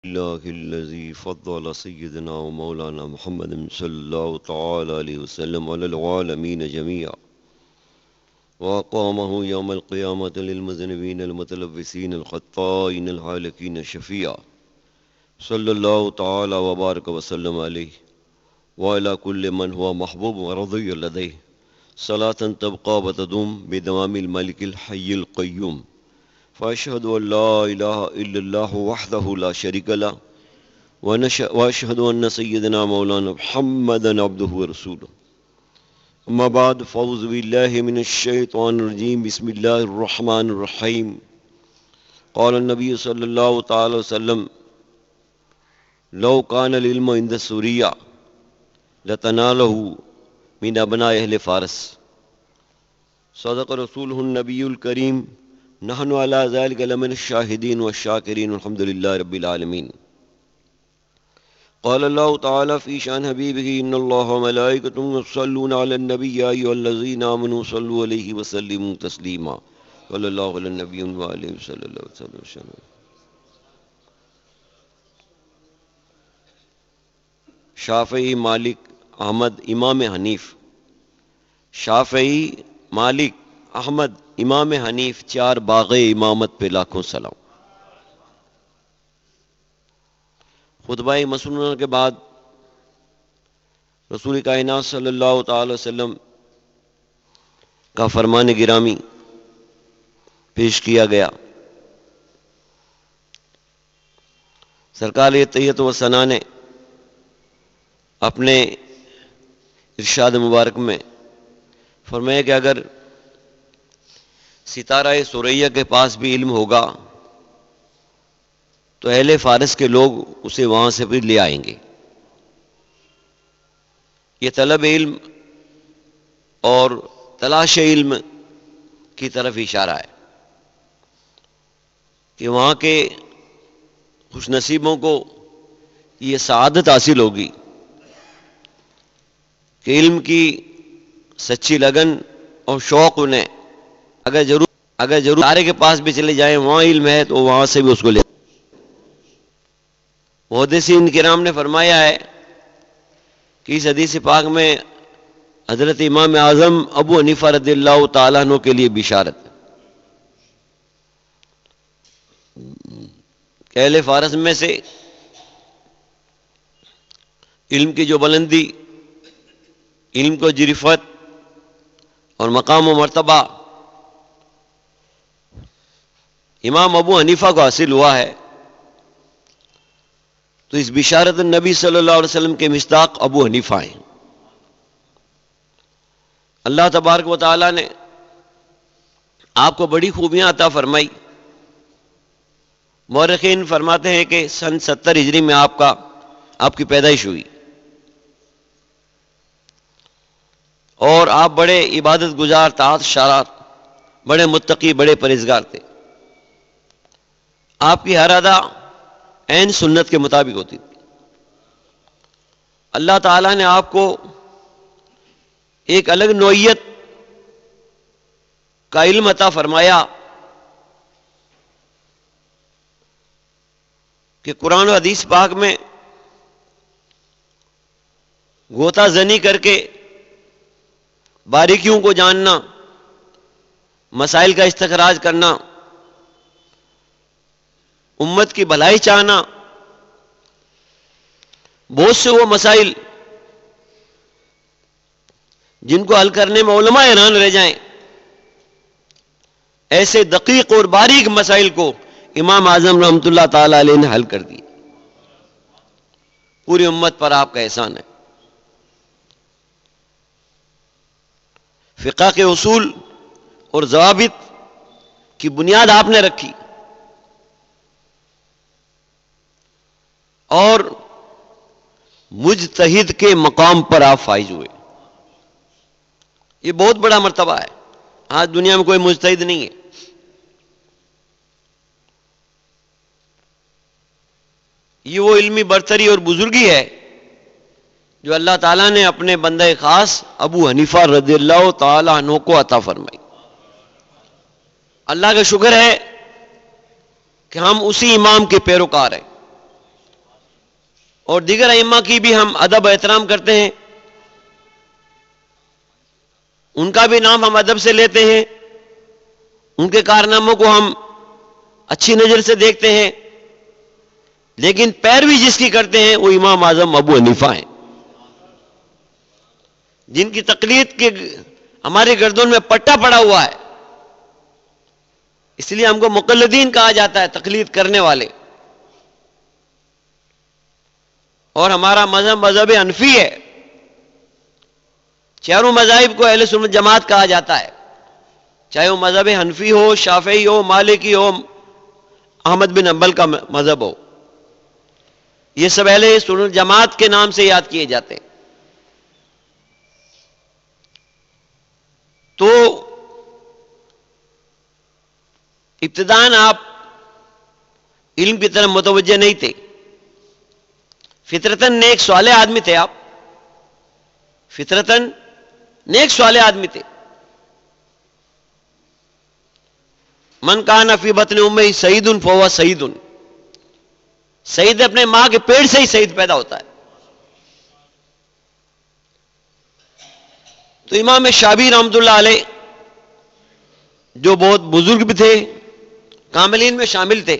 الله الذي فضل سيدنا ومولانا محمد صلى الله تعالى عليه وسلم على العالمين جميعا وأقامه يوم القيامة للمذنبين المتلبسين الخطائين الهالكين شفيعا صلى الله تعالى وبارك وسلم عليه وعلى كل من هو محبوب ورضي لديه صلاة تبقى وتدوم بدوام الملك الحي القيوم فأشهد أن لا إله إلا الله وحده لا شريك له وأشهد أن سيدنا مولانا محمدا عبده ورسوله أما بعد فأعوذ بالله من الشيطان الرجيم بسم الله الرحمن الرحيم قال النبي صلى الله تعالى وسلم لو كان العلم عند سوريا لتناله من أبناء أهل فارس صدق رسوله النبي الكريم نحن على ذلك لمن الشاهدين والشاكرين والحمد لله رب العالمين قال الله تعالى في شأن حبيبه إن الله وملائكته يصلون على النبي يا أيها الذين آمنوا صلوا عليه وسلموا تسليما صلى الله على النبي وآله صلى الله عليه وسلم. شافعی، مالک، احمد، امام حنیف. شافعی، مالک، احمد، امام حنیف، چار باغ امامت پہ لاکھوں سلام. خطبہ مسنونہ کے بعد رسول کائنات صلی اللہ تعالی وسلم کا فرمان گرامی پیش کیا گیا. سرکار طیبۃ و ثنا نے اپنے ارشاد مبارک میں فرمایا کہ اگر ستارہ سریہ کے پاس بھی علم ہوگا تو اہل فارس کے لوگ اسے وہاں سے بھی لے آئیں گے. یہ طلب علم اور تلاش علم کی طرف اشارہ ہے کہ وہاں کے خوش نصیبوں کو یہ سعادت حاصل ہوگی کہ علم کی سچی لگن اور شوق انہیں اگر ضرور سارے کے پاس بھی چلے جائیں وہاں علم ہے تو وہاں سے بھی اس کو لے. محدثین کرام نے فرمایا ہے کہ اس حدیث پاک میں حضرت امام اعظم ابو حنیفہ رضی اللہ تعالیٰ عنہ کے لیے بشارت ہے کہ اہل فارس میں سے علم کی جو بلندی، علم کو جرفت اور مقام و مرتبہ امام ابو حنیفہ کو حاصل ہوا ہے، تو اس بشارت نبی صلی اللہ علیہ وسلم کے مصداق ابو حنیفہ ہیں. اللہ تبارک و تعالی نے آپ کو بڑی خوبیاں عطا فرمائی. مورخین فرماتے ہیں کہ سن 70 ہجری میں آپ کی پیدائش ہوئی اور آپ بڑے عبادت گزار، طاعت شارات، بڑے متقی، بڑے پرہیزگار تھے. آپ کی ہر ادا عین سنت کے مطابق ہوتی تھی. اللہ تعالیٰ نے آپ کو ایک الگ نوعیت کا علم عطا فرمایا کہ قرآن و حدیث پاک میں غوطہ زنی کر کے باریکیوں کو جاننا، مسائل کا استخراج کرنا، امت کی بھلائی چاہنا، بہت سے وہ مسائل جن کو حل کرنے میں علماء حیران رہ جائیں، ایسے دقیق اور باریک مسائل کو امام اعظم رحمۃ اللہ تعالی علیہ نے حل کر دی. پوری امت پر آپ کا احسان ہے. فقہ کے اصول اور ضوابط کی بنیاد آپ نے رکھی اور مجتہد کے مقام پر آپ فائز ہوئے. یہ بہت بڑا مرتبہ ہے. آج دنیا میں کوئی مجتہد نہیں ہے. یہ وہ علمی برتری اور بزرگی ہے جو اللہ تعالیٰ نے اپنے بندہ خاص ابو حنیفہ رضی اللہ تعالی عنہ کو عطا فرمائی. اللہ کا شکر ہے کہ ہم اسی امام کے پیروکار ہیں. اور دیگر ائمہ کی بھی ہم ادب و احترام کرتے ہیں، ان کا بھی نام ہم ادب سے لیتے ہیں، ان کے کارناموں کو ہم اچھی نظر سے دیکھتے ہیں، لیکن پیروی جس کی کرتے ہیں وہ امام اعظم ابو حنیفہ ہیں، جن کی تقلید کے ہمارے گردون میں پٹا پڑا ہوا ہے. اس لیے ہم کو مقلدین کہا جاتا ہے، تقلید کرنے والے. اور ہمارا مذہب مذہب حنفی ہے. چاروں مذاہب کو اہل سنت جماعت کہا جاتا ہے، چاہے وہ مذہب حنفی ہو، شافعی ہو، مالکی ہو، احمد بن حنبل کا مذہب ہو. یہ سب اہل سنت جماعت کے نام سے یاد کیے جاتے ہیں. تو ابتداً آپ علم کی طرف متوجہ نہیں تھے، فطرتاً نیک صالح آدمی تھے آپ، فطرتاً نیک صالح آدمی تھے. من کان فی بطن امہ سعید فہو سعید، سعید اپنے ماں کے پیڑ سے ہی سعید پیدا ہوتا ہے. تو امام شافعی رحمۃ اللہ علیہ جو بہت بزرگ بھی تھے، کاملین میں شامل تھے،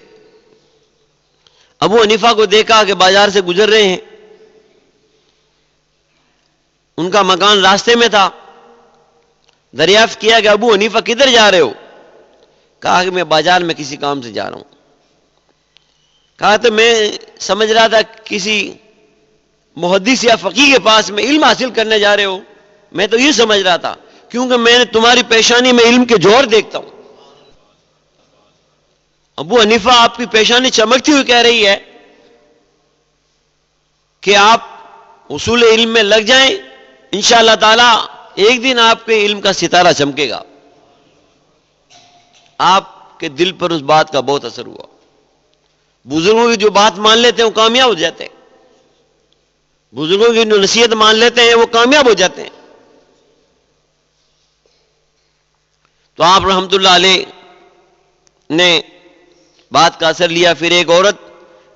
ابو حنیفہ کو دیکھا کہ بازار سے گزر رہے ہیں، ان کا مکان راستے میں تھا. دریافت کیا کہ ابو حنیفہ کدھر جا رہے ہو؟ کہا کہ میں بازار میں کسی کام سے جا رہا ہوں. کہا تو میں سمجھ رہا تھا کسی محدث یا فقیہ کے پاس میں علم حاصل کرنے جا رہے ہو، میں تو یہ سمجھ رہا تھا، کیونکہ میں نے تمہاری پیشانی میں علم کے جوہر دیکھتا ہوں. ابو حنیفہ آپ کی پیشانی چمکتی ہوئی کہہ رہی ہے کہ آپ اصول علم میں لگ جائیں، انشاءاللہ تعالی ایک دن آپ کے علم کا ستارہ چمکے گا. آپ کے دل پر اس بات کا بہت اثر ہوا. بزرگوں کی جو بات مان لیتے ہیں وہ کامیاب ہو جاتے ہیں، بزرگوں کی جو نصیحت مان لیتے ہیں وہ کامیاب ہو جاتے ہیں. تو آپ رحمت اللہ علیہ نے بات کا اثر لیا. پھر ایک عورت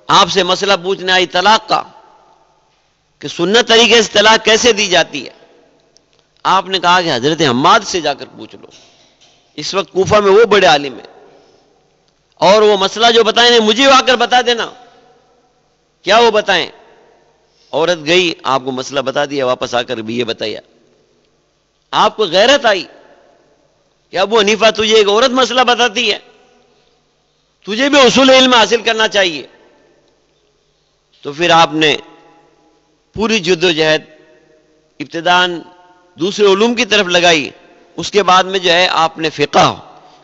آپ سے مسئلہ پوچھنے آئی طلاق کا، کہ سنت طریقے سے طلاق کیسے دی جاتی ہے. آپ نے کہا کہ حضرت حماد سے جا کر پوچھ لو، اس وقت کوفہ میں وہ بڑے عالم ہیں، اور وہ مسئلہ جو بتائیں مجھے آ کر بتا دینا. کیا وہ بتائیں؟ عورت گئی، آپ کو مسئلہ بتا دیا، واپس آ کر بھی یہ بتایا. آپ کو غیرت آئی کہ ابو حنیفہ تجھے ایک عورت مسئلہ بتاتی ہے، تجھے بھی اصول علم حاصل کرنا چاہیے. تو پھر آپ نے پوری جد و جہد ابتداً دوسرے علوم کی طرف لگائی، اس کے بعد میں جو ہے آپ نے فقہ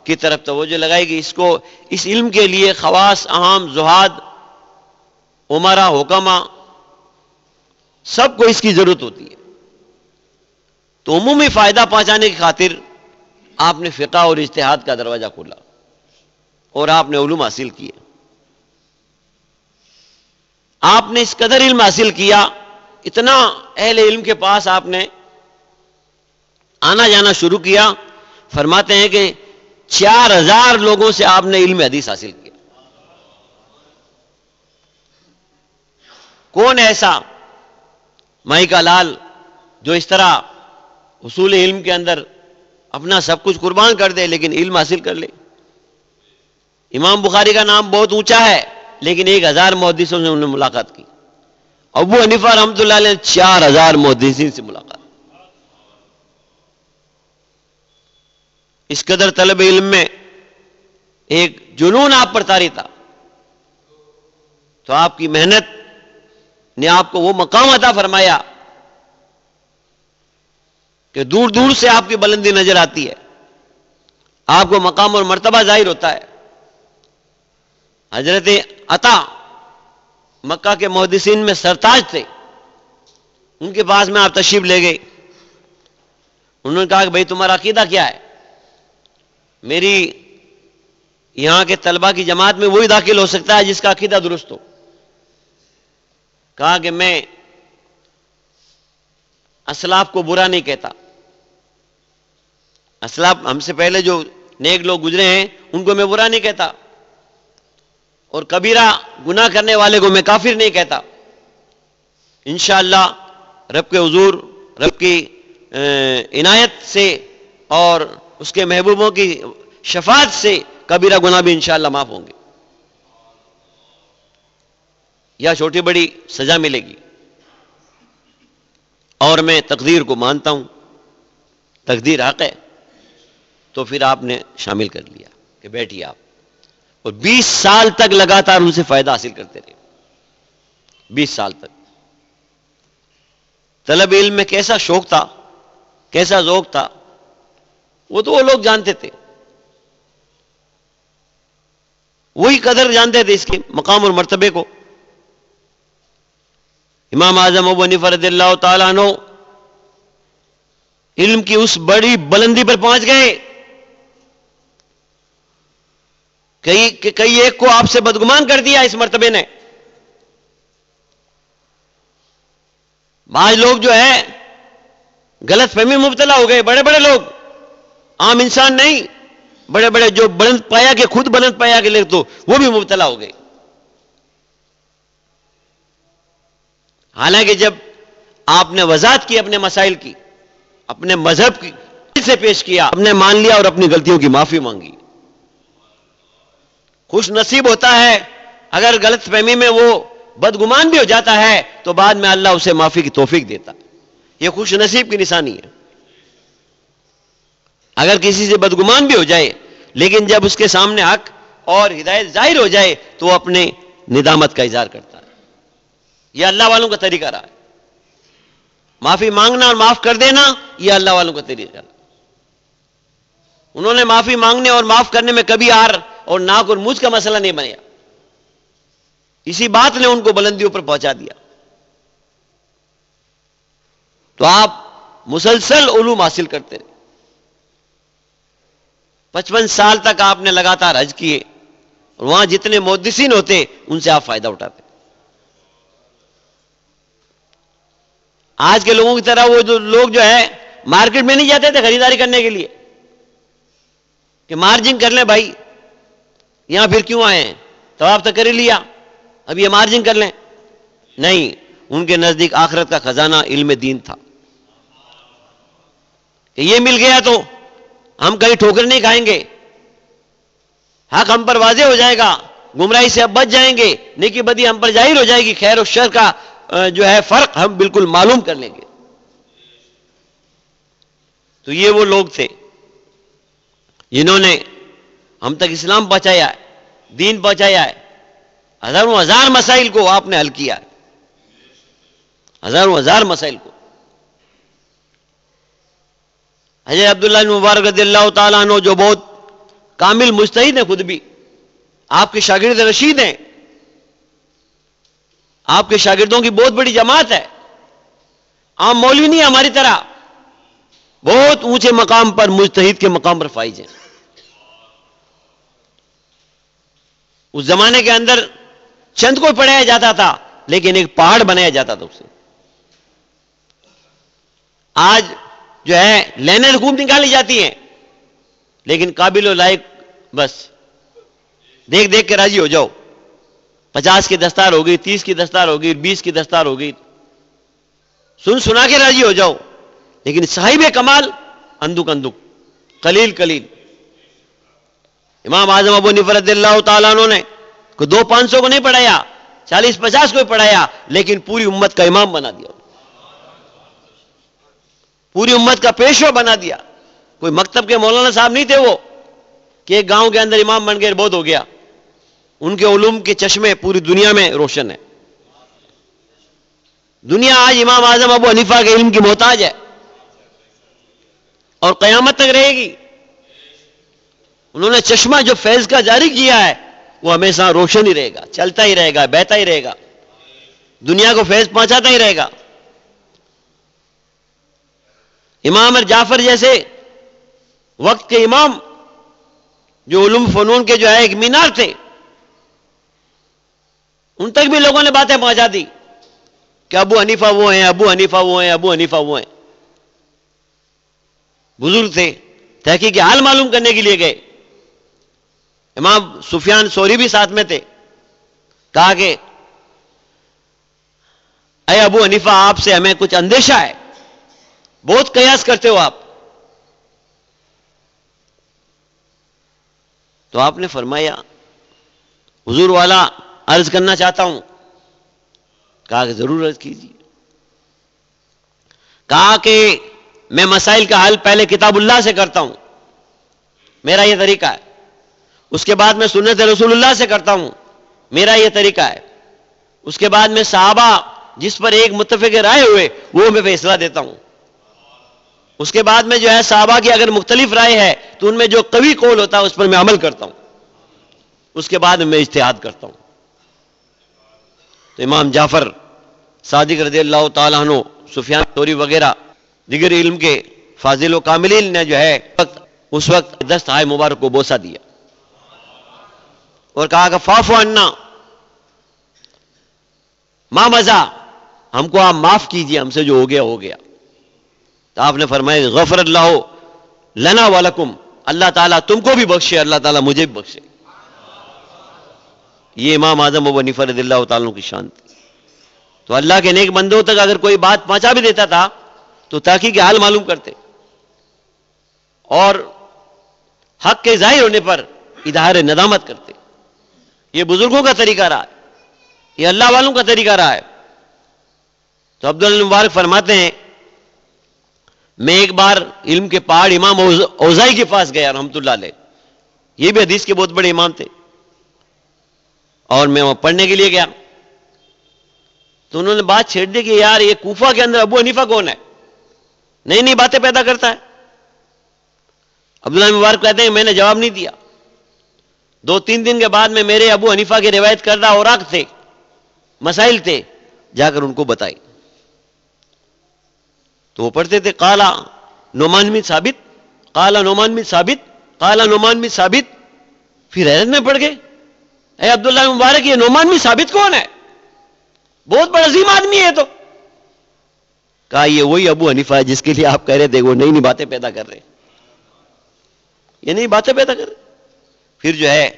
کی طرف توجہ لگائی کہ اس علم کے لیے خواص، عام، زہاد، عمرا، حکما سب کو اس کی ضرورت ہوتی ہے. تو عمومی فائدہ پہنچانے کی خاطر آپ نے فقہ اور اجتہاد کا دروازہ کھولا اور آپ نے علوم حاصل کیے. آپ نے اس قدر علم حاصل کیا، اتنا اہل علم کے پاس آپ نے آنا جانا شروع کیا. فرماتے ہیں کہ 4000 لوگوں سے آپ نے علم حدیث حاصل کیا. کون ایسا مائی کا لال جو اس طرح اصول علم کے اندر اپنا سب کچھ قربان کر دے لیکن علم حاصل کر لے؟ امام بخاری کا نام بہت اونچا ہے، لیکن 1000 محدثوں سے انہوں نے ملاقات کی. ابو حنیفہ رحمۃ اللہ علیہ 4000 محدثین سے ملاقات. اس قدر طلب علم میں ایک جنون آپ پر طاری تھا. تو آپ کی محنت نے آپ کو وہ مقام عطا فرمایا کہ دور دور سے آپ کی بلندی نظر آتی ہے، آپ کو مقام اور مرتبہ ظاہر ہوتا ہے. حضرت عطا مکہ کے محدثین میں سرتاج تھے، ان کے پاس میں آپ تشریف لے گئے. انہوں نے کہا کہ بھئی تمہارا عقیدہ کیا ہے؟ میری یہاں کے طلبہ کی جماعت میں وہی داخل ہو سکتا ہے جس کا عقیدہ درست ہو. کہا کہ میں اسلاف کو برا نہیں کہتا، اسلاف ہم سے پہلے جو نیک لوگ گزرے ہیں ان کو میں برا نہیں کہتا، اور کبیرہ گناہ کرنے والے کو میں کافر نہیں کہتا، انشاءاللہ رب کے حضور، رب کی عنایت سے اور اس کے محبوبوں کی شفاعت سے کبیرہ گناہ بھی انشاءاللہ معاف ہوں گے، یا چھوٹی بڑی سزا ملے گی۔ اور میں تقدیر کو مانتا ہوں، تقدیر حق ہے، تو پھر آپ نے شامل کر لیا کہ بیٹھیے آپ، اور 20 سال تک لگاتار ان سے فائدہ حاصل کرتے رہے، 20 سال تک۔ طلب علم میں کیسا شوق تھا، کیسا ذوق تھا، وہ تو وہ لوگ جانتے تھے، وہی قدر جانتے تھے اس کے مقام اور مرتبے کو۔ امام اعظم ابو حنیفہ رضی اللہ تعالیٰ عنہ علم کی اس بڑی بلندی پر پہنچ گئے کہ کئی ایک کو آپ سے بدگمان کر دیا اس مرتبے نے۔ بعض لوگ جو ہے غلط فہمی میں مبتلا ہو گئے، بڑے بڑے لوگ، عام انسان نہیں، بڑے بڑے جو بلند پایا کہ خود بلند پایا کہ لے تو وہ بھی مبتلا ہو گئے۔ حالانکہ جب آپ نے وضاحت کی اپنے مسائل کی، اپنے مذہب کی سے پیش کیا، آپ نے مان لیا اور اپنی غلطیوں کی معافی مانگی۔ خوش نصیب ہوتا ہے اگر غلط فہمی میں وہ بدگمان بھی ہو جاتا ہے تو بعد میں اللہ اسے معافی کی توفیق دیتا ہے، یہ خوش نصیب کی نشانی ہے۔ اگر کسی سے بدگمان بھی ہو جائے لیکن جب اس کے سامنے حق اور ہدایت ظاہر ہو جائے تو وہ اپنے ندامت کا اظہار کرتا ہے۔ یہ اللہ والوں کا طریقہ رہا ہے، معافی مانگنا اور معاف کر دینا، یہ اللہ والوں کا طریقہ رہا۔ انہوں نے معافی مانگنے اور معاف کرنے میں کبھی آر اور ناک اور منہ کا مسئلہ نہیں بنایا، اسی بات نے ان کو بلندیوں پر پہنچا دیا۔ تو آپ مسلسل علوم حاصل کرتے رہے، 55 سال تک آپ نے لگاتار حج کیے، اور وہاں جتنے محدثین ہوتے ان سے آپ فائدہ اٹھاتے۔ آج کے لوگوں کی طرح وہ جو لوگ جو ہے مارکیٹ میں نہیں جاتے تھے خریداری کرنے کے لیے کہ مارجن کر لیں بھائی، یہاں پھر کیوں آئے ہیں، طواف تو کر ہی لیا، اب یہ مارجن کر لیں۔ نہیں، ان کے نزدیک آخرت کا خزانہ علم دین تھا کہ یہ مل گیا تو ہم کہیں ٹھوکر نہیں کھائیں گے، حق ہم پر واضح ہو جائے گا، گمراہی سے اب بچ جائیں گے، نیکی بدی ہم پر ظاہر ہو جائے گی، خیر و شر کا جو ہے فرق ہم بالکل معلوم کر لیں گے۔ تو یہ وہ لوگ تھے جنہوں نے ہم تک اسلام پہنچایا ہے، دین پہنچایا ہے، ہزاروں ہزار مسائل کو آپ نے حل کیا ہے، ہزاروں ہزار مسائل کو۔ حضرت عبداللہ بن مبارک رضی اللہ تعالیٰ عنہ جو بہت کامل مجتہد ہیں، خود بھی آپ کے شاگرد رشید ہیں، آپ کے شاگردوں کی بہت بڑی جماعت ہے، عام مولوی نہیں ہماری طرح، بہت اونچے مقام پر مجتہد کے مقام پر فائز ہیں۔ اس زمانے کے اندر چند کو پڑھایا جاتا تھا لیکن ایک پہاڑ بنایا جاتا تھا اسے۔ آج جو ہے لینیں خوب نکالی جاتی ہیں لیکن قابل و لائق بس دیکھ دیکھ کے راضی ہو جاؤ، 50 کی دستار ہو گئی، 30 کی دستار ہو گئی، 20 کی دستار ہو گئی، سنا کے راضی ہو جاؤ، لیکن صاحب کمال اندک اندک، قلیل قلیل۔ امام اعظم ابو حنیفہ رضی اللہ تعالیٰ عنہ نے کوئی 200-500 کو نہیں پڑھایا، 40-50 کو پڑھایا، لیکن پوری امت کا امام بنا دیا، پوری امت کا پیشوا بنا دیا۔ کوئی مکتب کے مولانا صاحب نہیں تھے وہ کہ ایک گاؤں کے اندر امام بن گئے بہت ہو گیا، ان کے علوم کے چشمے پوری دنیا میں روشن ہے۔ دنیا آج امام اعظم ابو حنیفہ کے علم کی محتاج ہے اور قیامت تک رہے گی۔ انہوں نے چشمہ جو فیض کا جاری کیا ہے وہ ہمیشہ روشن ہی رہے گا، چلتا ہی رہے گا، بہتا ہی رہے گا، دنیا کو فیض پہنچاتا ہی رہے گا۔ امام جعفر جیسے وقت کے امام جو علوم فنون کے جو ہے ایک مینار تھے، ان تک بھی لوگوں نے باتیں پہنچا دی کہ ابو حنیفہ وہ ہیں، ابو حنیفہ وہ ہیں، ابو حنیفہ وہ ہیں۔ بزرگ تھے، تحقیق حال معلوم کرنے کے لیے گئے، امام سفیان ثوری بھی ساتھ میں تھے، کہا کہ اے ابو حنیفہ آپ سے ہمیں کچھ اندیشہ ہے، بہت قیاس کرتے ہو آپ. تو آپ نے فرمایا حضور والا عرض کرنا چاہتا ہوں. کہا کہ ضرور عرض کیجیے. کہا کہ میں مسائل کا حل پہلے کتاب اللہ سے کرتا ہوں، میرا یہ طریقہ ہے. اس کے بعد میں سنت رسول اللہ سے کرتا ہوں، میرا یہ طریقہ ہے. اس کے بعد میں صحابہ جس پر ایک متفق رائے ہوئے وہ میں فیصلہ دیتا ہوں. اس کے بعد میں جو ہے صحابہ کی اگر مختلف رائے ہے تو ان میں جو قوی قول ہوتا ہے اس پر میں عمل کرتا ہوں. اس کے بعد میں اجتہاد کرتا ہوں. تو امام جعفر صادق رضی اللہ تعالیٰ عنہ، سفیان ثوری وغیرہ دیگر علم کے فاضل و کاملین نے جو ہے اس وقت دست ہائے مبارک کو بوسہ دیا اور کہا کہ فاعف عنا ما مضی، ہم کو آپ معاف کیجیے، ہم سے جو ہو گیا ہو گیا. تو آپ نے فرمایا غفر اللہ لنا ولکم، اللہ تعالیٰ تم کو بھی بخشے، اللہ تعالیٰ مجھے بھی بخشے. یہ امام اعظم ابو حنیفہ رضی اللہ تعالیٰ عنہ کی شان تھی. تو اللہ کے نیک بندوں تک اگر کوئی بات پہنچا بھی دیتا تھا تو تحقیق حال معلوم کرتے اور حق کے ظاہر ہونے پر اظہار ندامت کرتے. یہ بزرگوں کا طریقہ رہا ہے، یہ اللہ والوں کا طریقہ رہا ہے. تو عبداللہ مبارک فرماتے ہیں میں ایک بار علم کے پہاڑ امام اوزائی کے پاس گیا رحمۃ اللہ علیہ، یہ بھی حدیث کے بہت بڑے امام تھے، اور میں وہاں پڑھنے کے لیے گیا. تو انہوں نے بات چھیڑ دی کہ یار یہ کوفہ کے اندر ابو حنیفہ کون ہے، نئی نئی باتیں پیدا کرتا ہے. عبداللہ مبارک کہتے ہیں میں نے جواب نہیں دیا. 2-3 دن کے بعد میں میرے ابو حنیفہ کے روایت کردہ اوراق تھے، مسائل تھے، جا کر ان کو بتائی. تو وہ پڑھتے تھے قال نعمان بن ثابت، قال نعمان بن ثابت، قال نعمان بن ثابت. پھر حیرت میں پڑ گئے، اے عبداللہ مبارک یہ نعمان بن ثابت کون ہے، بہت بڑا عظیم آدمی ہے. تو کہا یہ وہی ابو حنیفہ ہے جس کے لیے آپ کہہ رہے تھے وہ نئی نئی باتیں پیدا کر رہے ہیں، یہ نئی باتیں پیدا کر رہے. پھر جو ہے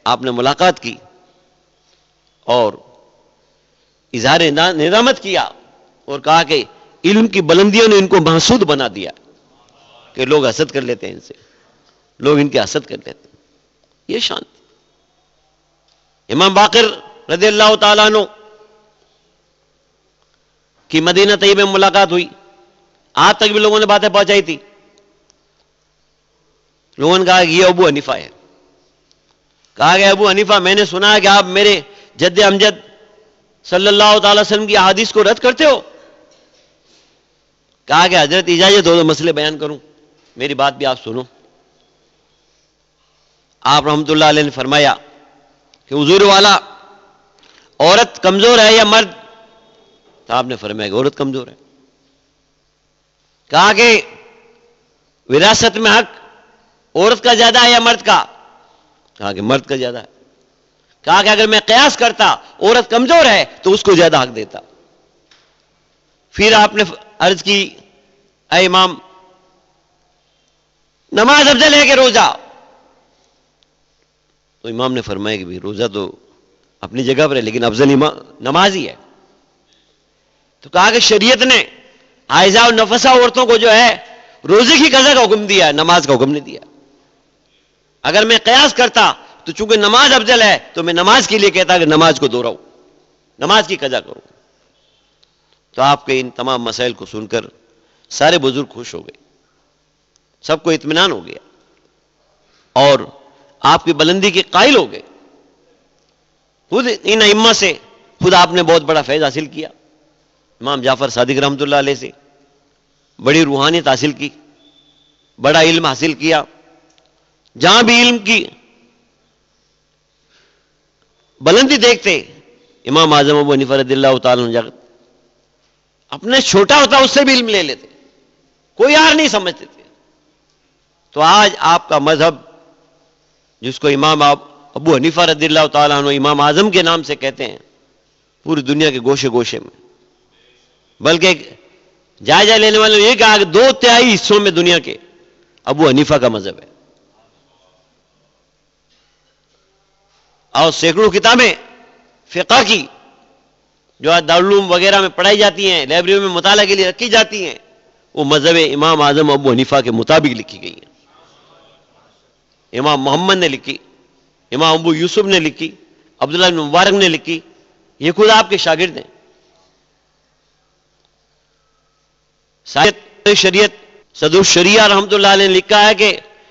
آپ نے ملاقات کی اور اظہار ندامت کیا اور کہا کہ علم کی بلندیوں نے ان کو محسود بنا دیا کہ لوگ حسد کر لیتے ہیں، ان سے لوگ ان کے حسد کر لیتے ہیں. یہ شان. امام باقر رضی اللہ تعالیٰ عنہ کی مدینہ طیبہ میں ملاقات ہوئی، آج تک بھی لوگوں نے باتیں پہنچائی تھی. لوگوں نے کہا کہ یہ ابو حنیفہ ہے. کہا کہ ابو حنیفہ میں نے سنا ہے کہ آپ میرے جد امجد صلی اللہ تعالی وسلم کی احادیث کو رد کرتے ہو. کہا کہ حضرت اجازت ہو تو مسئلے بیان کروں، میری بات بھی آپ سنو. آپ رحمت اللہ علیہ نے فرمایا کہ حضور والا عورت کمزور ہے یا مرد؟ تو آپ نے فرمایا کہ عورت کمزور ہے. کہا کہ وراثت میں حق عورت کا زیادہ ہے یا مرد کا؟ کہا کہ مرد کا زیادہ ہے. کہا کہ اگر میں قیاس کرتا عورت کمزور ہے تو اس کو زیادہ حق دیتا. پھر آپ نے عرض کی اے امام نماز افضل ہے کہ روزہ؟ تو امام نے فرمایا کہ بھی روزہ تو اپنی جگہ پر ہے لیکن افضل نماز ہی ہے. تو کہا کہ شریعت نے حائضہ اور نفسہ عورتوں کو جو ہے روزے کی قضا کا حکم دیا ہے، نماز کا حکم نہیں دیا. اگر میں قیاس کرتا تو چونکہ نماز افضل ہے تو میں نماز کے لیے کہتا کہ نماز کو دوہراؤ، نماز کی قضا کرو. تو آپ کے ان تمام مسائل کو سن کر سارے بزرگ خوش ہو گئے، سب کو اطمینان ہو گیا اور آپ کی بلندی کے قائل ہو گئے. خود ان ائمہ سے خود آپ نے بہت بڑا فیض حاصل کیا. امام جعفر صادق رحمۃ اللہ علیہ سے بڑی روحانیت حاصل کی، بڑا علم حاصل کیا. جہاں بھی علم کی بلندی دیکھتے امام اعظم ابو حنیفہ رضی اللہ تعالیٰ عنہ اپنے چھوٹا ہوتا اس سے بھی علم لے لیتے، کوئی یار نہیں سمجھتے تھے. تو آج آپ کا مذہب جس کو امام ابو حنیفہ رضی اللہ تعالیٰ عنہ امام اعظم کے نام سے کہتے ہیں، پوری دنیا کے گوشے گوشے میں، بلکہ جائزہ لینے والوں نے یہ کہا کہ 2/3 حصوں میں دنیا کے ابو حنیفہ کا مذہب ہے. اور سینکڑوں کتابیں فقہ کی جو دارالعلوم وغیرہ میں پڑھائی جاتی ہیں، لائبریری میں مطالعہ کے لیے رکھی جاتی ہیں، وہ مذہب امام اعظم ابو حنیفہ کے مطابق لکھی گئی ہیں. امام محمد نے لکھی، امام ابو یوسف نے لکھی، عبداللہ بن مبارک نے لکھی، یہ خود آپ کے شاگرد ہیں. شریعت صدر الشریعہ رحمۃ اللہ علیہ نے لکھا ہے کہ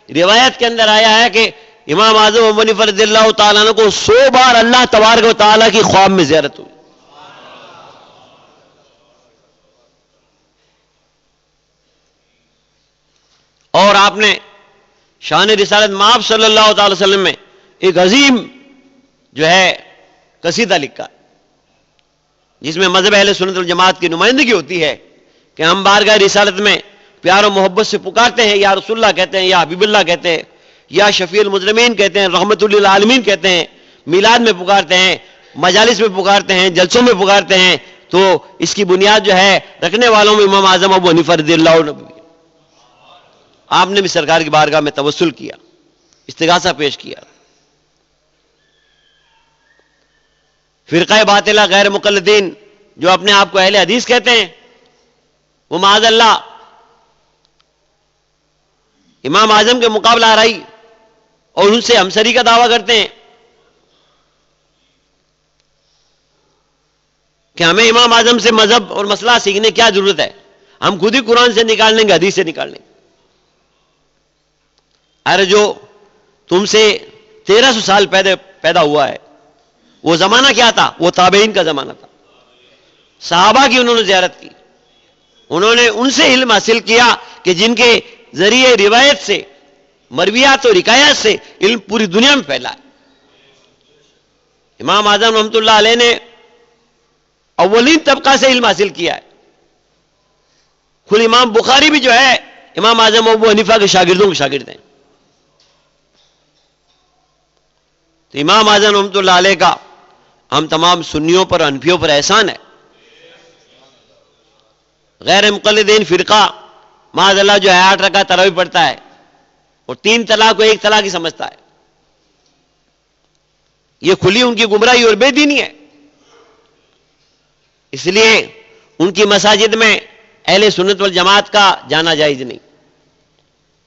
روایت کے اندر آیا ہے کہ امام اعظم ابو حنیفہ رضی اللہ تعالیٰ عنہ کو 100 بار اللہ تبارک و تعالیٰ کی خواب میں زیارت ہوئی. اور آپ نے شان رسالت مآب صلی اللہ تعالی وسلم میں ایک عظیم جو ہے قصیدہ لکھا جس میں مذہب اہل سنت والجماعت کی نمائندگی ہوتی ہے کہ ہم بارگاہ رسالت میں پیار و محبت سے پکارتے ہیں، یا رسول اللہ کہتے ہیں، یا حبیب اللہ کہتے ہیں، یا شفیع المذنبین کہتے ہیں، رحمت للعالمین کہتے ہیں، میلاد میں پکارتے ہیں، مجالس میں پکارتے ہیں، جلسوں میں پکارتے ہیں. تو اس کی بنیاد جو ہے رکھنے والوں میں امام اعظم ابو حنیفہ رضی اللہ عنہ. آپ نے بھی سرکار کی بارگاہ میں توسل کیا، استغاثہ پیش کیا. فرقہ باطلہ غیر مقلدین جو اپنے آپ کو اہل حدیث کہتے ہیں، وہ معاذ اللہ امام اعظم کے مقابلہ آرائی اور ان سے ہمسری کا دعویٰ کرتے ہیں کہ ہمیں امام اعظم سے مذہب اور مسئلہ سیکھنے کیا ضرورت ہے، ہم خود ہی قرآن سے نکال لیں گے، حدیث سے نکال لیں گے. ارے جو تم سے 1300 سال پیدا ہوا ہے وہ زمانہ کیا تھا؟ وہ تابعین کا زمانہ تھا. صحابہ کی انہوں نے زیارت کی، انہوں نے ان سے علم حاصل کیا کہ جن کے ذریعے روایت سے، مرویات اور حکایات سے علم پوری دنیا میں پھیلا ہے. امام اعظم رحمۃ اللہ علیہ نے اولین طبقہ سے علم حاصل کیا ہے. خود امام بخاری بھی جو ہے امام اعظم ابو حنیفہ کے شاگردوں کے شاگرد ہیں. تو امام اعظم رحمۃ اللہ علیہ کا ہم تمام سنیوں پر، حنفیوں پر احسان ہے. غیر مقلدین فرقہ معاذ اللہ جو ہے 8 رکعت تراویح پڑھتا ہے اور 3 طلاق کو 1 طلاق ہی سمجھتا ہے. یہ کھلی ان کی گمراہی اور بے دینی ہے. اس لیے ان کی مساجد میں اہل سنت والجماعت کا جانا جائز نہیں.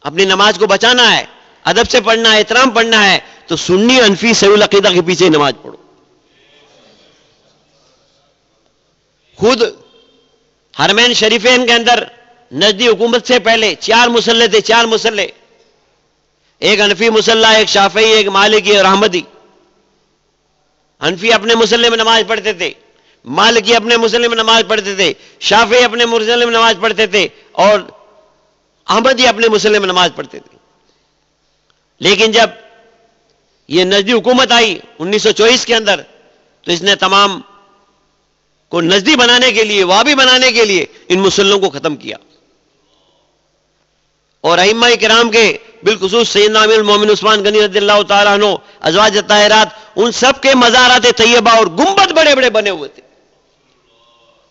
اپنی نماز کو بچانا ہے، ادب سے پڑھنا ہے، احترام پڑھنا ہے تو سنی حنفی صحیح العقیدہ کے پیچھے نماز پڑھو. خود حرمین شریفین کے اندر نجدی حکومت سے پہلے 4 مصلے تھے، 4 مصلے، ایک حنفی مصلی، ایک شافعی، ایک مالکی اور احمدی. حنفی اپنے مصلے میں نماز پڑھتے تھے، مالکی اپنے مصلے میں نماز پڑھتے تھے، شافعی اپنے مصلے میں نماز پڑھتے تھے اور احمدی اپنے مصلے میں نماز پڑھتے تھے. لیکن جب یہ نجدی حکومت آئی 1924 کے اندر تو اس نے تمام کو نزدی بنانے کے لیے، وابی بنانے کے لیے ان مصلوں کو ختم کیا. اور ائمہ کرام کے بالخصوص سیدنا امیر المومنین عثمان غنی رضی اللہ تعالیٰ عنہ، ازواج الطاہرات، ان سب کے مزارات طیبہ اور گنبد بڑے بڑے بنے ہوئے تھے.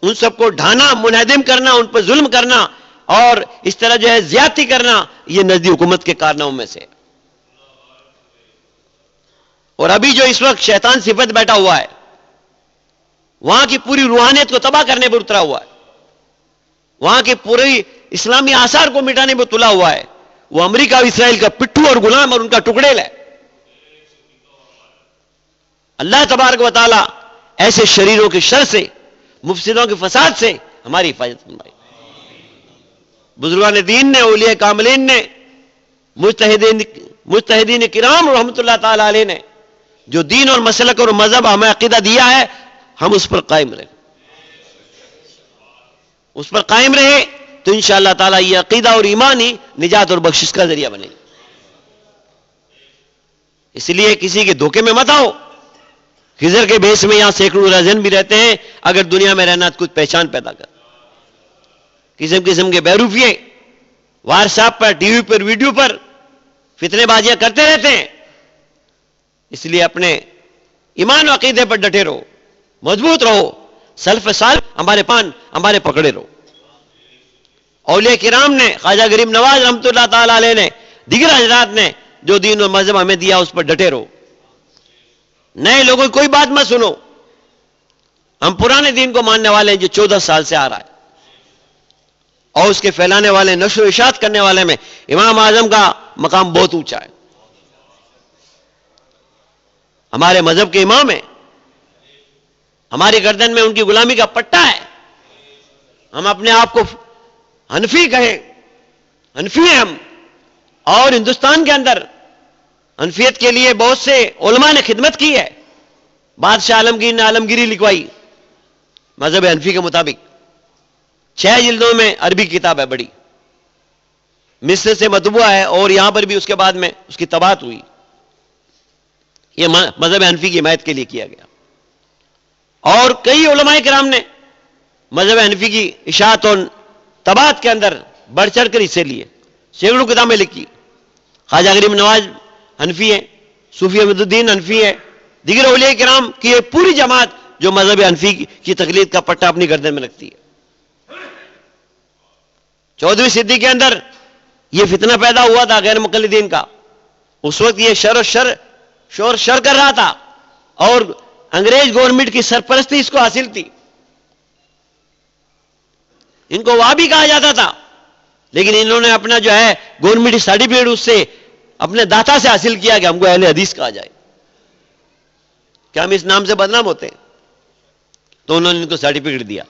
ان سب کو ڈھانا، منہدم کرنا، ان پر ظلم کرنا اور اس طرح جو ہے زیادتی کرنا، یہ نزدی حکومت کے کارناموں میں سے. اور ابھی جو اس وقت شیطان صفت بیٹھا ہوا ہے وہاں کی پوری روحانیت کو تباہ کرنے پر اترا ہوا ہے، وہاں کے پوری اسلامی آثار کو مٹانے پر تلا ہوا ہے. وہ امریکہ اور اسرائیل کا پٹھو اور غلام اور ان کا ٹکڑیل ہے. اللہ تبارک و تعالی ایسے شریروں کے شر سے، مفسدوں کے فساد سے ہماری حفاظت فرمائے. بزرگان دین نے، اولیاء کاملین نے، مجتہدین کرام رحمۃ اللہ تعالی علیہ نے جو دین اور مسلک اور مذہب ہمیں عقیدہ دیا ہے، ہم اس پر قائم رہیں. اس پر قائم رہے تو انشاءاللہ تعالیٰ یہ عقیدہ اور ایمان ہی نجات اور بخشش کا ذریعہ بنے. اس لیے کسی کے دھوکے میں مت آؤ. خضر کے بھیس میں یہاں سینکڑوں رہزن بھی رہتے ہیں، اگر دنیا میں رہنا تو کچھ پہچان پیدا کر. قسم قسم کے بیروفیے واٹس ایپ پر، ٹی وی پر، ویڈیو پر فتنے بازیاں کرتے رہتے ہیں. اس لیے اپنے ایمان و عقیدے پر ڈٹے رہو، مضبوط رہو. سلف صالح ہمارے پکڑے رہو. اولیاء کرام نے، خواجہ غریب نواز رحمۃ اللہ تعالی علیہ نے، دیگر حضرات نے جو دین و مذہب ہمیں دیا اس پر ڈٹے رہو. نئے لوگوں کی کوئی بات مت سنو. ہم پرانے دین کو ماننے والے ہیں جو 14 سال سے آ رہا ہے، اور اس کے پھیلانے والے، نشر و اشاعت کرنے والے میں امام اعظم کا مقام بہت اونچا ہے. ہمارے مذہب کے امام ہیں، ہماری گردن میں ان کی غلامی کا پٹا ہے. ہم اپنے آپ کو حنفی کہیں، حنفی ہیں ہم. اور ہندوستان کے اندر حنفیت کے لیے بہت سے علماء نے خدمت کی ہے. بادشاہ عالمگیر نے عالمگیری لکھوائی مذہب حنفی کے مطابق. 6 جلدوں میں عربی کتاب ہے بڑی، مصر سے مطبوع ہے، اور یہاں پر بھی اس کے بعد میں اس کی طباعت ہوئی. یہ مذہب حنفی کی حمایت کے لیے کیا گیا. اور کئی علماء کرام نے مذہب حنفی کی اشاعت اور طباعت کے اندر بڑھ چڑھ کر حصے لیے، سینکڑوں کتابیں لکھی. خواجہ غریب نواز حنفی ہیں، صوفی احمد الدین حنفی ہے، دیگر اولیاء کرام کی یہ پوری جماعت جو مذہب حنفی کی تقلید کا پٹا اپنی گردن میں رکھتی ہے. 14ویں صدی کے اندر یہ فتنہ پیدا ہوا تھا غیر مقلدین کا. اس وقت یہ شور شر کر رہا تھا، اور انگریز گورنمنٹ کی سرپرستی اس کو حاصل تھی. ان کو وہابی کہا جاتا تھا، لیکن انہوں نے اپنا جو ہے گورنمنٹ سرٹیفکیٹ اس سے اپنے داتا سے حاصل کیا کہ ہم کو اہل حدیث کہا جائے، کیا ہم اس نام سے بدنام ہوتے ہیں. تو انہوں نے ان کو سرٹیفکیٹ دیا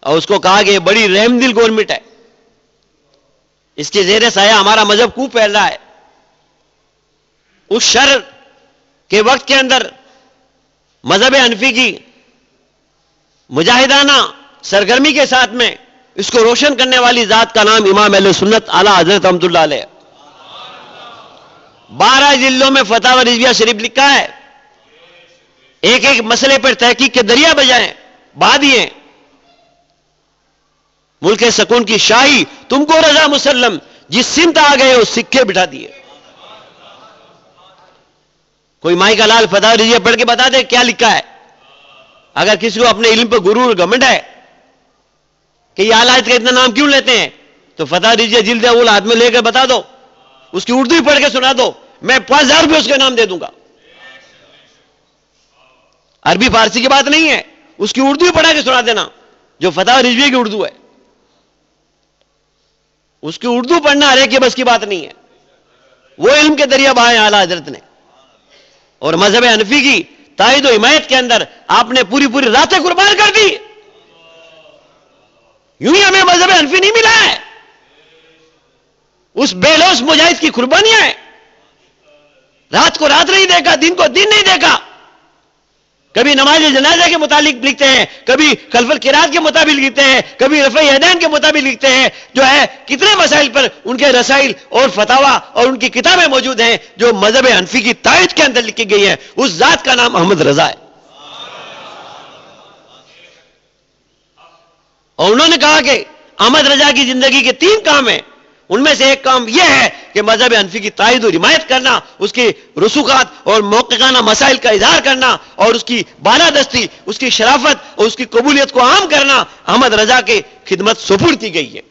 اور اس کو کہا کہ یہ بڑی رحم دل گورنمنٹ ہے، اس کے زیر سایہ ہمارا مذہب خوب پھیل رہا ہے. اس شر کے وقت کے اندر مذہب حنفی کی مجاہدانہ سرگرمی کے ساتھ میں اس کو روشن کرنے والی ذات کا نام امام اہل سنت اعلیٰ حضرت رحمۃ اللہ علیہ. 12 جلدوں میں فتاوی رضویہ شریف لکھا ہے. ایک ایک مسئلے پر تحقیق کے دریا بجائیں بادیے. ملک سکون کی شاہی تم کو رضا مسلم، جس سمت آ گئے اس سکے بٹھا دیے. کوئی مائی کا لال فتاوی رضویہ پڑھ کے بتا دے کیا لکھا ہے. اگر کسی کو اپنے علم پر غرور گھمنڈ ہے کہ یہ اعلیٰ کا اتنا نام کیوں لیتے ہیں، تو فتاوی رضویہ جلد اول ہاتھ میں لے کر بتا دو، اس کی اردو ہی پڑھ کے سنا دو، میں 5000 روپے اس کے نام دے دوں گا. عربی فارسی کی بات نہیں ہے، اس کی اردو ہی پڑھا کے سنا دینا جو فتاوی رضویہ کی اردو ہے. اس کی اردو پڑھنا ہر ایک کے بس کی بات نہیں ہے. وہ علم کے دریا بہائے اعلیٰ حضرت نے، اور مذہب حنفی کی تائید و حمایت کے اندر آپ نے پوری راتیں قربان کر دی. یوں ہی ہمیں مذہب حنفی نہیں ملا ہے، اس بے لوث مجاہد کی قربانیاں ہیں. رات کو رات نہیں دیکھا، دن کو دن نہیں دیکھا. کبھی نماز جنازہ کے متعلق لکھتے ہیں، کبھی خلف القراءت کے مطابق لکھتے ہیں، کبھی رفع یدین کے مطابق لکھتے ہیں. جو ہے کتنے مسائل پر ان کے رسائل اور فتاوا اور ان کی کتابیں موجود ہیں جو مذہب حنفی کی تائید کے اندر لکھی گئی ہیں. اس ذات کا نام احمد رضا ہے. اور انہوں نے کہا کہ احمد رضا کی زندگی کے 3 کام ہیں. ان میں سے ایک کام یہ ہے کہ مذہب حنفی کی تائید اور حمایت کرنا، اس کی رسوخات اور موقعانہ مسائل کا اظہار کرنا، اور اس کی بالادستی، اس کی شرافت اور اس کی قبولیت کو عام کرنا احمد رضا کی خدمت سپرد کی گئی ہے.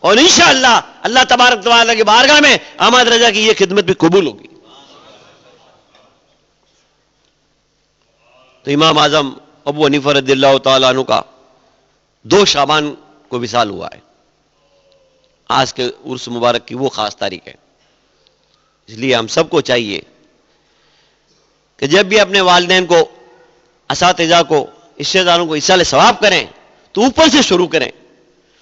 اور انشاءاللہ اللہ تبارک و تعالیٰ کی بارگاہ میں احمد رضا کی یہ خدمت بھی قبول ہوگی. تو امام اعظم ابو حنیفہ رضی اللہ تعالیٰ عنہ کا 2 شعبان کو وصال ہوا ہے. آج کے عرس مبارک کی وہ خاص تاریخ ہے. اس لیے ہم سب کو چاہیے کہ جب بھی اپنے والدین کو، اساتذہ کو، رشتہ داروں کو ایصال ثواب کریں تو اوپر سے شروع کریں،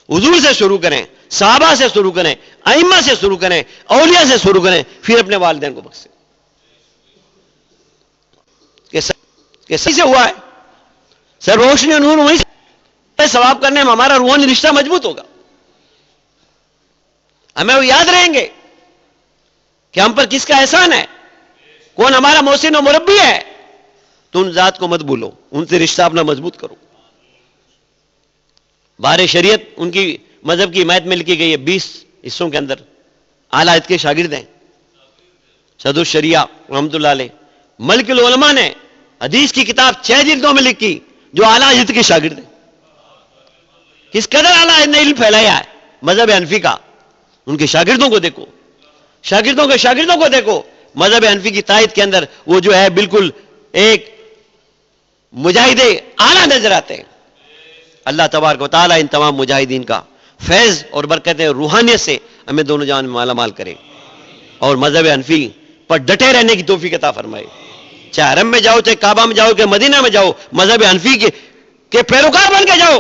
حضور سے شروع کریں، صحابہ سے شروع کریں، ائمہ سے شروع کریں، اولیاء سے شروع کریں، پھر اپنے والدین کو بخشیں. کہ صحیح سے ہوا ہے سر، روشنی اور نور وہیں سے ثواب کرنے میں ہمارا روحانی رشتہ مضبوط ہوگا. ہمیں وہ یاد رہیں گے کہ ہم پر کس کا احسان ہے، کون ہمارا محسن و مربی ہے. تو ان ذات کو مت بھولو، ان سے رشتہ اپنا مضبوط کرو. بار شریعت ان کی مذہب کی حمایت میں لکھی گئی ہے 20 حصوں کے اندر. اعلیٰ حضرت کے شاگرد ہیں صدر الشریعہ رحمۃ اللہ علیہ. ملک العلماء نے حدیث کی کتاب 6 جلدوں میں لکھی جو اعلیٰ حضرت کے شاگرد ہیں. کس قدر اعلیٰ حضرت نے علم پھیلایا ہے مذہب حنفی کا. ان کے شاگردوں کو دیکھو، شاگردوں کے شاگردوں کو دیکھو. مذہب حنفی کی تائید کے اندر وہ جو ہے بالکل ایک مجاہد اعلیٰ نظر آتے ہیں. اللہ تبارک و تعالیٰ ان تمام مجاہدین کا فیض اور برکتیں روحانیت سے ہمیں دونوں جان میں مالا مال کرے اور مذہب حنفی پر ڈٹے رہنے کی توفیق عطا فرمائے. چاہے حرم میں جاؤ، چاہے کعبہ میں جاؤ، کہ مدینہ میں جاؤ، مذہب حنفی کے پیروکار بن کے جاؤ.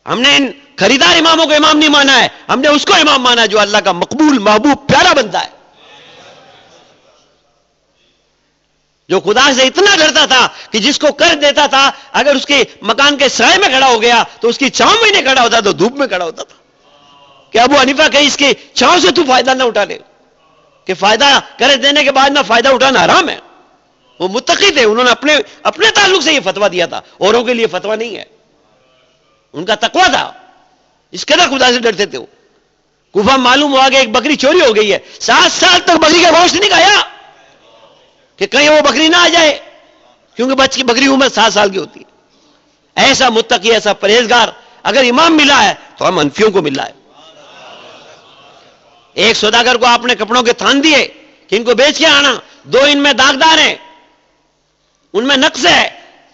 ہم نے ان خریدار اماموں کو امام نہیں مانا ہے، ہم نے اس کو امام مانا جو اللہ کا مقبول محبوب پیارا بندہ ہے، جو خدا سے اتنا ڈرتا تھا کہ جس کو کر دیتا تھا اگر اس کے مکان کے سائے میں کھڑا ہو گیا تو اس کی چھاؤں میں نہیں کھڑا ہوتا تو دھوپ میں کھڑا ہوتا تھا. کہ ابو حنیفہ کہیں اس کی چھاؤں سے تو فائدہ نہ اٹھا لے، کہ فائدہ کر دینے کے بعد نہ فائدہ اٹھانا حرام ہے. وہ متقی تھے، انہوں نے اپنے تعلق سے یہ فتویٰ دیا تھا، اوروں کے لیے فتویٰ نہیں ہے. ان کا تقویٰ تھا، اس قدر خدا سے ڈرتے تھے. وہ کوفہ معلوم ہوا کہ ایک بکری چوری ہو گئی ہے، 7 سال تک بکری کا گوشت نہیں کھایا کہ کہیں وہ بکری نہ آ جائے، کیونکہ بکری عمر 7 سال کی ہوتی ہے. ایسا متقی، ایسا پرہیزگار اگر امام ملا ہے تو ہم حنفیوں کو ملا ہے. ایک سوداگر کو آپ نے کپڑوں کے تھان دیے کہ ان کو بیچ کے آنا، 2 ان میں داغدار ہیں، ان میں نقص ہے،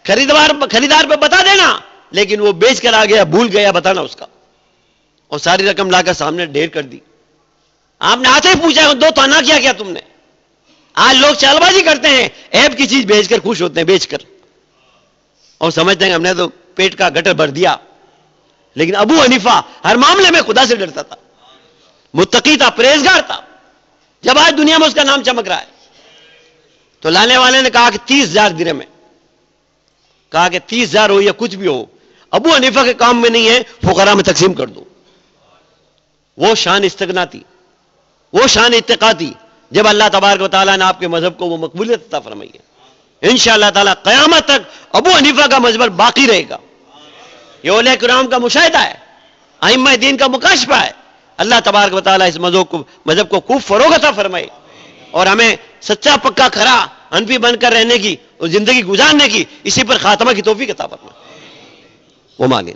خریدار پہ بتا دینا، لیکن وہ بیچ کر آ گیا، بھول گیا بتانا اس کا، اور ساری رقم لا کر سامنے ڈھیر کر دی. آپ نے آتے ہی پوچھا 2 تانا کیا تم نے؟ آج لوگ چال بازی کرتے ہیں، عیب کی چیز بیچ کر خوش ہوتے ہیں، بیچ کر، اور سمجھتے ہیں ہم نے تو پیٹ کا گٹر بھر دیا. لیکن ابو حنیفہ ہر معاملے میں خدا سے ڈرتا تھا، متقی تھا، پرہیزگار تھا. جب آج دنیا میں اس کا نام چمک رہا ہے تو لانے والے نے کہا کہ 30,000 درہم ہے. کہا کہ 30,000 ہو یا کچھ بھی ہو، ابو حنیفہ کے کام میں نہیں ہے، فقراء میں تقسیم کر دو. وہ شان استغنا تھی، وہ شان اتقا تھی جب اللہ تبارک و تعالیٰ نے آپ کے مذہب کو وہ مقبولیت عطا فرمائی ہے. انشاءاللہ تعالیٰ قیامت تک ابو حنیفہ کا مذہب باقی رہے گا. یہ اولیاء کرام کا مشاہدہ ہے، ائمہ دین کا مکاشفہ ہے. اللہ تبارک و تعالیٰ اس مذہب کو خوب فروغ عطا فرمائے اور ہمیں سچا پکا کھرا حنفی بن کر رہنے کی اور زندگی گزارنے کی، اسی پر خاتمہ کی توفیق عطا فرمائے. وہ مانگیں.